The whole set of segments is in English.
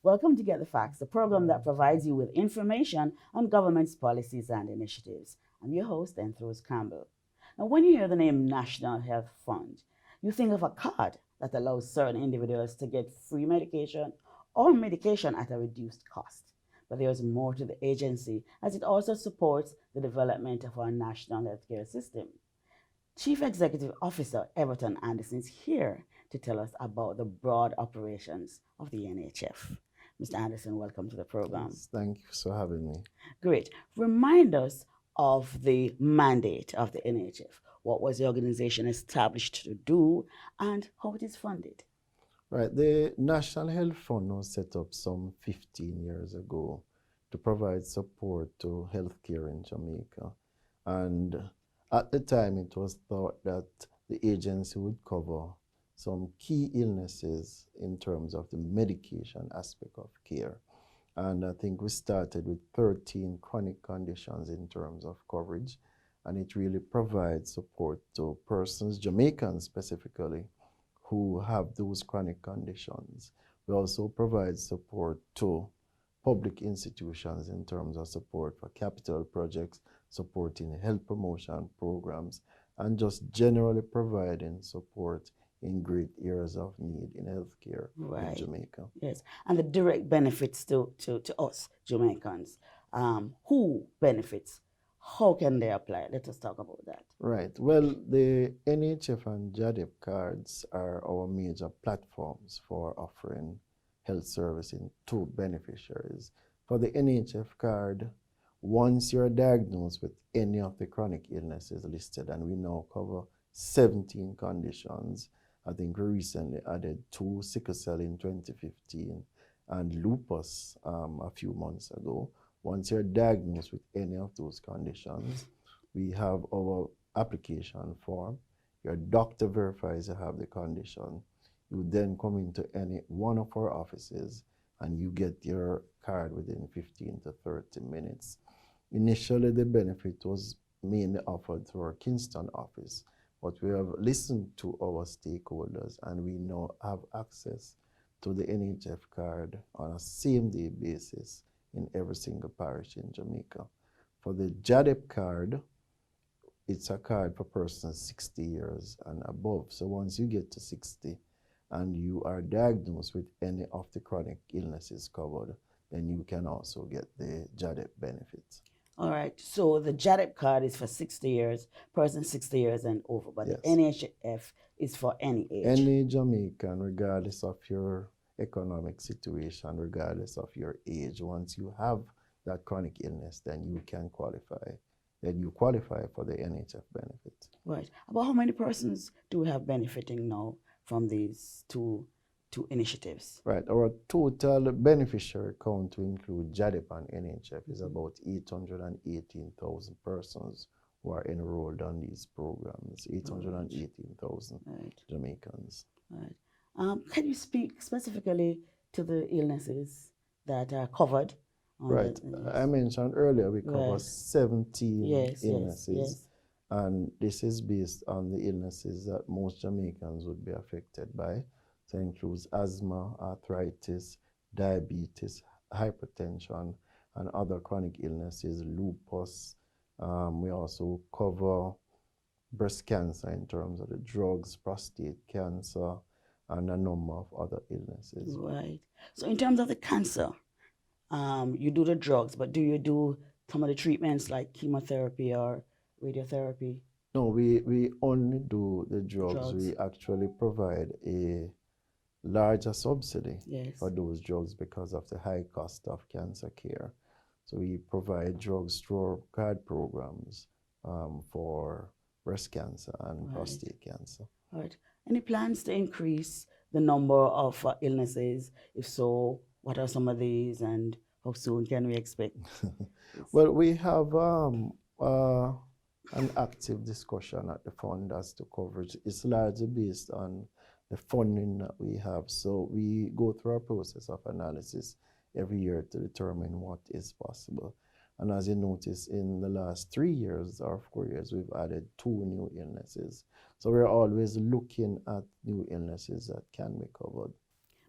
Welcome to Get the Facts, the program that provides you with information on government's policies and initiatives. I'm your host, Enthros Campbell. Now, when you hear the name National Health Fund, you think of a card that allows certain individuals to get free medication or medication at a reduced cost. But there's more to the agency, as it also supports the development of our national healthcare system. Chief Executive Officer Everton Anderson is here to tell us about the broad operations of the NHF. Mr. Anderson, welcome to the program. Yes, thank you for having me. Great. Remind us of the mandate of the NHF. What was the organization established to do and how it is funded? Right, the National Health Fund was set up some 15 years ago to provide support to healthcare in Jamaica. And at the time, it was thought that the agency would cover some key illnesses in terms of the medication aspect of care. And I think we started with 13 chronic conditions in terms of coverage, and it really provides support to persons, Jamaicans specifically, who have those chronic conditions. We also provide support to public institutions in terms of support for capital projects, supporting health promotion programs, and just generally providing support in great areas of need in healthcare in Jamaica. Yes, and the direct benefits to us Jamaicans. Who benefits? How can they apply? Let us talk about that. Right. Well, the NHF and JADEP cards are our major platforms for offering health servicing to beneficiaries. For the NHF card, once you're diagnosed with any of the chronic illnesses listed, and we now cover 17 conditions. I think we recently added 2, sickle cell in 2015 and lupus a few months ago. Once you're diagnosed with any of those conditions, we have our application form. Your doctor verifies you have the condition. You then come into any one of our offices and you get your card within 15 to 30 minutes. Initially, the benefit was mainly offered through our Kingston office, but we have listened to our stakeholders and we now have access to the NHF card on a same-day basis in every single parish in Jamaica. For the JADEP card, it's a card for persons 60 years and above. So once you get to 60 and you are diagnosed with any of the chronic illnesses covered, then you can also get the JADEP benefits. All right, so the JADEP card is for 60 years, person 60 years and over, but yes, the NHF is for any age. Any Jamaican, regardless of your economic situation, regardless of your age, once you have that chronic illness, then you can qualify. Then you qualify for the NHF benefit. Right. About how many persons do we have benefiting now from these two initiatives? Right. Our total beneficiary count to include JADEP and NHF is about 818,000 persons who are enrolled on these programs. 818,000 Jamaicans. Right. Can you speak specifically to the illnesses that are covered? Right. I mentioned earlier we cover 17 illnesses. And this is based on the illnesses that most Jamaicans would be affected by. So it includes asthma, arthritis, diabetes, hypertension, and other chronic illnesses, lupus. We also cover breast cancer in terms of the drugs, prostate cancer, and a number of other illnesses. Right. So in terms of the cancer, you do the drugs, but do you do some of the treatments like chemotherapy or radiotherapy? No, we only do the drugs. We actually provide a larger subsidy for those drugs because of the high cost of cancer care. So we provide drugs through our card programs for breast cancer and prostate cancer. Right. Any plans to increase the number of illnesses? If so, what are some of these and how soon can we expect? Well, we have an active discussion at the fund as to coverage. It's largely based on the funding that we have. So we go through a process of analysis every year to determine what is possible. And as you notice, in the last 3 years or 4 years, we've added 2 new illnesses. So we're always looking at new illnesses that can be covered.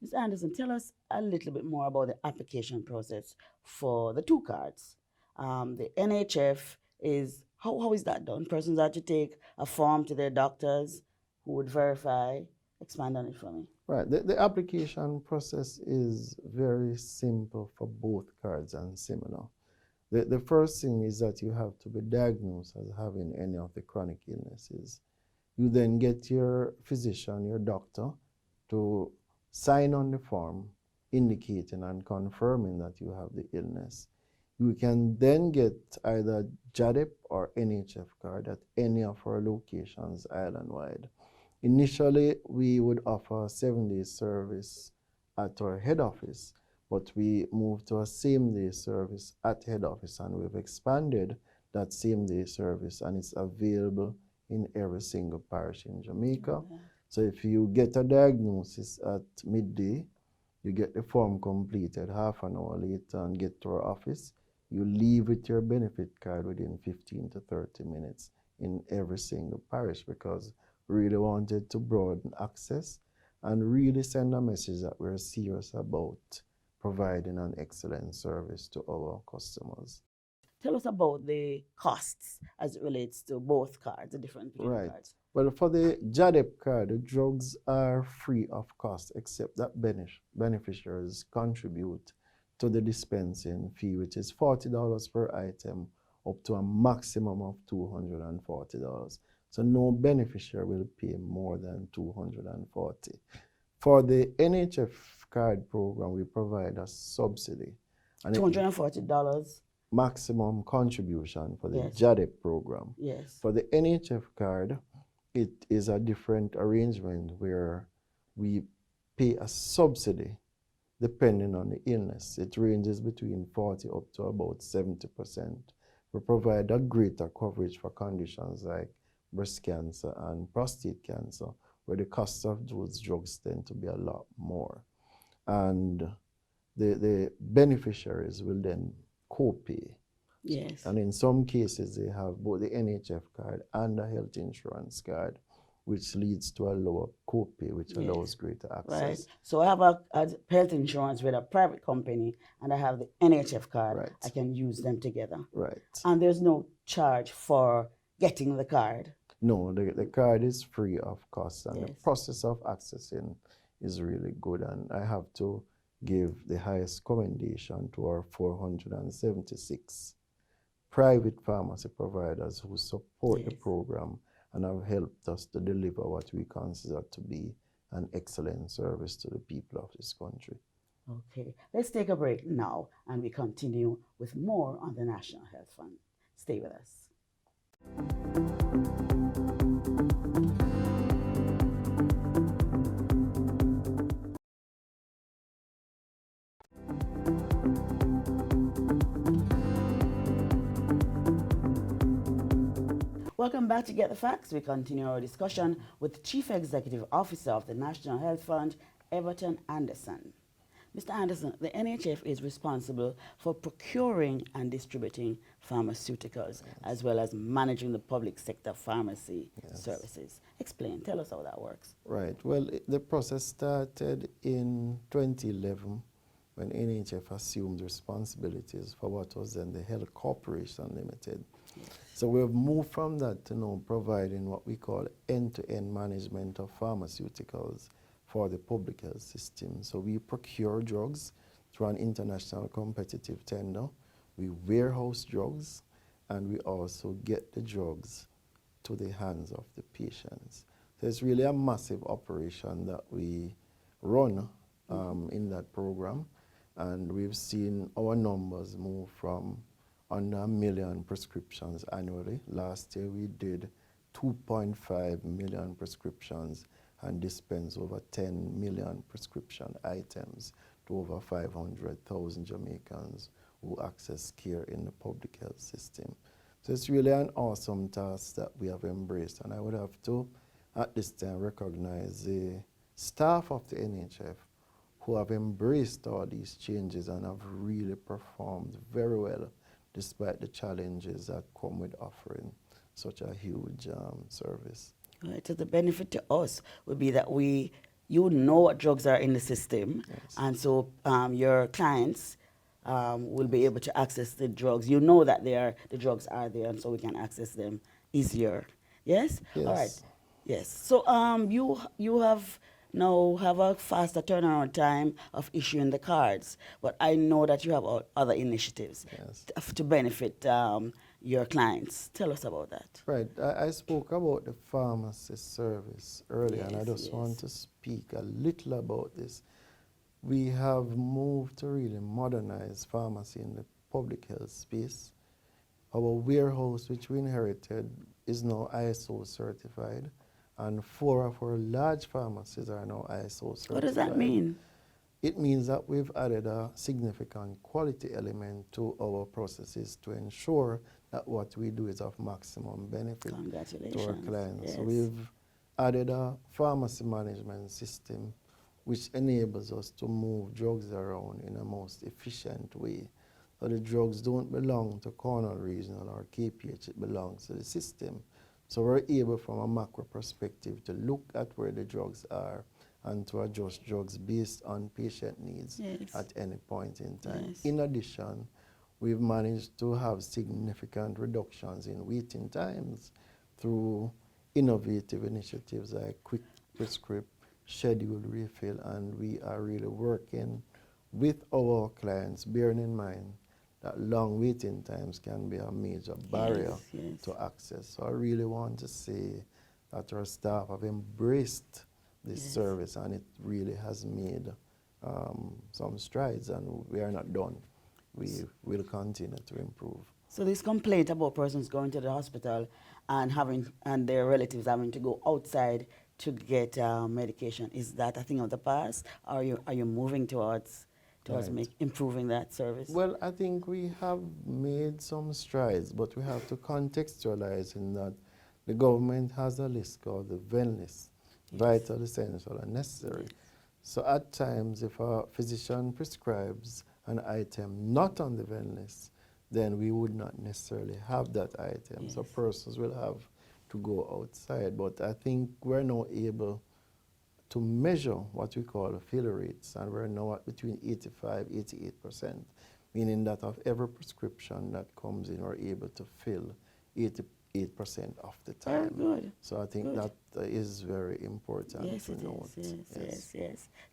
Mr. Anderson, tell us a little bit more about the application process for the two cards. The NHF is, how is that done? Persons have to take a form to their doctors who would verify. Expand on it for me. Right. The application process is very simple for both cards and similar. The first thing is that you have to be diagnosed as having any of the chronic illnesses. You then get your physician, your doctor, to sign on the form indicating and confirming that you have the illness. You can then get either JADEP or NHF card at any of our locations island-wide. Initially, we would offer a 7-day service at our head office, but we moved to a same-day service at head office, and we've expanded that same-day service, and it's available in every single parish in Jamaica. Okay. So if you get a diagnosis at midday, you get the form completed half an hour later and get to our office. You leave with your benefit card within 15 to 30 minutes in every single parish, because we really wanted to broaden access and really send a message that we're serious about providing an excellent service to our customers. Tell us about the costs as it relates to both cards, the different Right. cards. Well, for the JADEP card, the drugs are free of cost, except that beneficiaries contribute to the dispensing fee, which is $40 per item, up to a maximum of $240. So no beneficiary will pay more than $240. For the NHF card program, we provide a subsidy. And $240. Maximum contribution for the Yes. JADEP program. Yes. For the NHF card, it is a different arrangement where we pay a subsidy depending on the illness. It ranges between 40 up to about 70%. We provide a greater coverage for conditions like breast cancer and prostate cancer, where the cost of those drugs tend to be a lot more. And the beneficiaries will then co-pay. Yes. And in some cases, they have both the NHF card and the health insurance card, which leads to a lower co-pay, which Yes. allows greater access. Right. So I have a health insurance with a private company, and I have the NHF card. Right. I can use them together. Right. And there's no charge for getting the card. No, the card is free of cost, and the Yes. process of accessing is really good. And I have to give the highest commendation to our 476 private pharmacy providers who support the Yes. program and have helped us to deliver what we consider to be an excellent service to the people of this country. Okay. Let's take a break now, and we continue with more on the National Health Fund. Stay with us. Welcome back to Get the Facts. We continue our discussion with the Chief Executive Officer of the National Health Fund, Everton Anderson. Mr. Anderson, the NHF is responsible for procuring and distributing pharmaceuticals, as well as managing the public sector pharmacy services. Explain, tell us how that works. Right. Well, the process started in 2011 when NHF assumed responsibilities for what was then the Health Corporation Limited. So we've moved from that to now providing what we call end-to-end management of pharmaceuticals for the public health system. So we procure drugs through an international competitive tender, we warehouse drugs, and we also get the drugs to the hands of the patients. So it's really a massive operation that we run in that program, and we've seen our numbers move from under 1 million prescriptions annually. Last year we did 2.5 million prescriptions and dispensed over 10 million prescription items to over 500,000 Jamaicans who access care in the public health system. So it's really an awesome task that we have embraced, and I would have to, at this time, recognize the staff of the NHF who have embraced all these changes and have really performed very well despite the challenges that come with offering such a huge service. Right. So the benefit to us would be that you know what drugs are in the system, Yes. and so your clients will be able to access the drugs. You know that the drugs are there, and so we can access them easier. Yes. All right. Yes. Yes. So you have now have a faster turnaround time of issuing the cards, but I know that you have other initiatives Yes. to benefit your clients. Tell us about that. Right. I spoke about the pharmacy service earlier, and I Yes, just want yes. to speak a little about this. We have moved to really modernize pharmacy in the public health space. Our warehouse, which we inherited, is now ISO certified, and 4 of our large pharmacies are now ISO certified. What does that mean? It means that we've added a significant quality element to our processes to ensure that what we do is of maximum benefit to our clients. Yes. So we've added a pharmacy management system which enables us to move drugs around in a most efficient way. So the drugs don't belong to Cornwall Regional or KPH, it belongs to the system. So we're able from a macro perspective to look at where the drugs are and to adjust drugs based on patient needs Yes. at any point in time. Yes. In addition, we've managed to have significant reductions in waiting times through innovative initiatives like quick prescript, scheduled refill, and we are really working with our clients, bearing in mind that long waiting times can be a major barrier Yes. to access. So I really want to say that our staff have embraced this Yes. service, and it really has made some strides, and we are not done. We will continue to improve. So this complaint about persons going to the hospital and their relatives having to go outside to get medication, is that a thing of the past? Are you moving towards Right. improving that service? Well, I think we have made some strides, but we have to contextualize in that the government has a list called the VEN list, vital, essential, and necessary. Yes. So at times, if a physician prescribes an item not on the VEN list, then we would not necessarily have that item. So Yes. persons will have to go outside. But I think we're now able to measure what we call failure rates, and we're now at between 85–88%, meaning that of every prescription that comes in, we're able to fill 88% of the time. Very good. So I think Good. that is very important Yes, to it note. is.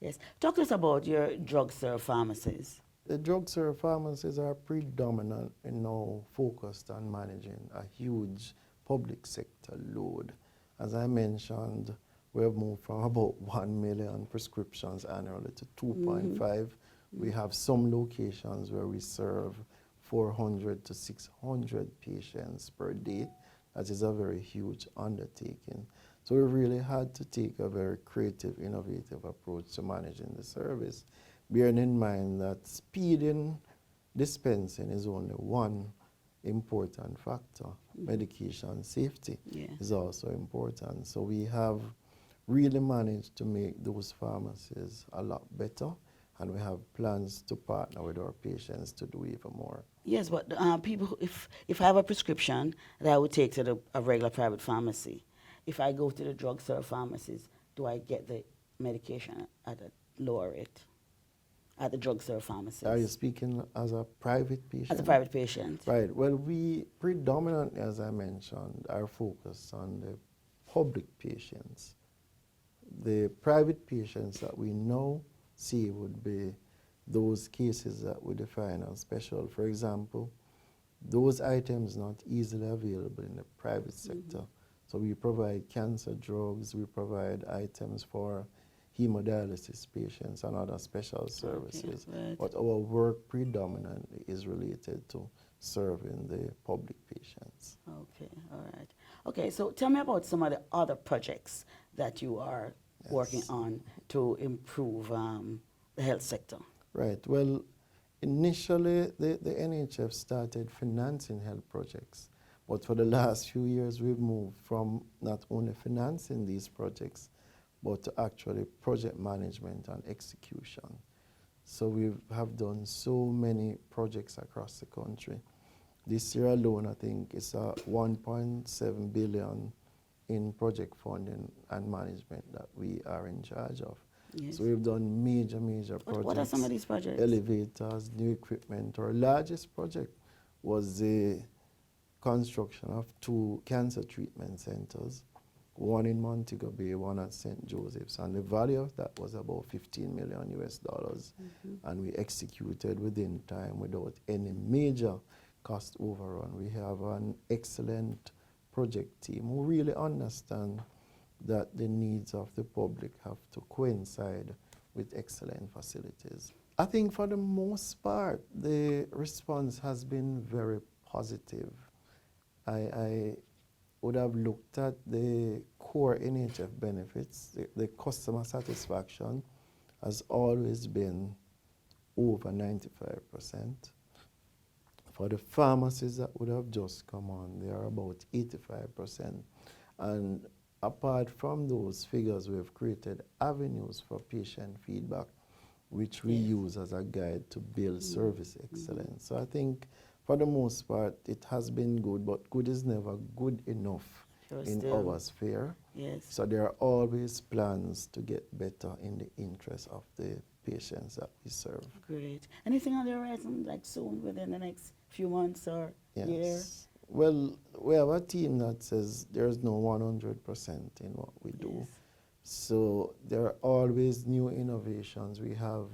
Yes. Talk to us about your drugstore pharmacies. The drugstore pharmacies are predominantly now focused on managing a huge public sector load. As I mentioned, we have moved from about 1 million prescriptions annually to 2.5. We have some locations where we serve 400 to 600 patients per day. That is a very huge undertaking. So we really had to take a very creative, innovative approach to managing the service, bearing in mind that speed in dispensing is only one important factor. Medication safety is also important. So we have really managed to make those pharmacies a lot better, and we have plans to partner with our patients to do even more. Yes, but people, if I have a prescription that I would take to a regular private pharmacy, if I go to the drugstore pharmacies, do I get the medication at a lower rate at the drugstore pharmacies? Are you speaking as a private patient? As a private patient. Right. Well, we predominantly, as I mentioned, are focused on the public patients. The private patients that we now see would be those cases that we define as special. For example, those items not easily available in the private sector. So we provide cancer drugs, we provide items for hemodialysis patients and other special services. Okay, right. But our work predominantly is related to serving the public patients. Okay, all right. Okay, so tell me about some of the other projects that you are working on to improve the health sector. Right. Well, initially, the NHF started financing health projects. But for the last few years, we've moved from not only financing these projects, but to actually project management and execution. So we have done so many projects across the country. This year alone, I think it's a 1.7 billion in project funding and management that we are in charge of. Yes. So we've done major projects. What are some of these projects? Elevators, new equipment. Our largest project was the construction of 2 cancer treatment centers, one in Montego Bay, one at St. Joseph's, and the value of that was about $15 million US. And we executed within time without any major cost overrun. We have an excellent project team who really understand that the needs of the public have to coincide with excellent facilities. I think for the most part, the response has been very positive. I would have looked at the core NHF benefits. The customer satisfaction has always been over 95%. For the pharmacies that would have just come on, they are about 85%. And apart from those figures, we have created avenues for patient feedback, which we use as a guide to build service excellence. So I think for the most part, it has been good, but good is never good enough in our sphere. Yes. So there are always plans to get better in the interest of the patients that we serve. Great. Anything on the horizon, like soon, within the next few months or year? Well, we have a team that says there's no 100% in what we do. Yes. So there are always new innovations. We have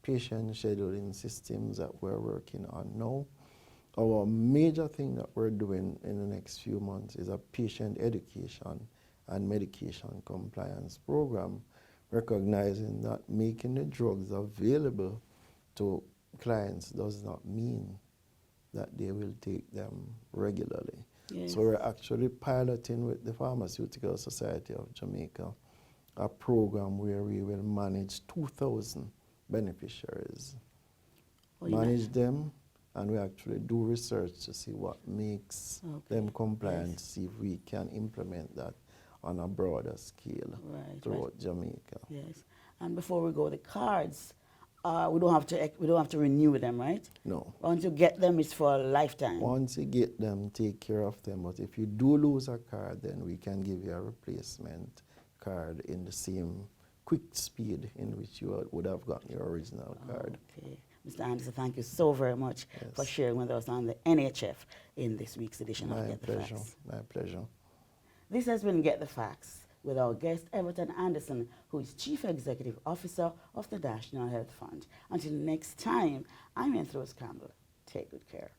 patient scheduling systems that we're working on now. Our major thing that we're doing in the next few months is a patient education and medication compliance program, recognizing that making the drugs available to clients does not mean that they will take them regularly. Yes. So we're actually piloting with the Pharmaceutical Society of Jamaica a program where we will manage 2,000 beneficiaries, manage them, and we actually do research to see what makes them compliant, see if we can implement that on a broader scale throughout Jamaica. Yes. And before we go, the cards, we don't have to renew them, right? No. Once you get them, it's for a lifetime. Once you get them, take care of them. But if you do lose a card, then we can give you a replacement card in the same quick speed in which you would have gotten your original card. Okay. Mr. Anderson, thank you so very much for sharing with us on the NHF in this week's edition of Get the Facts. My pleasure. This has been Get the Facts with our guest, Everton Anderson, who is Chief Executive Officer of the National Health Fund. Until next time, I'm Rose Campbell. Take good care.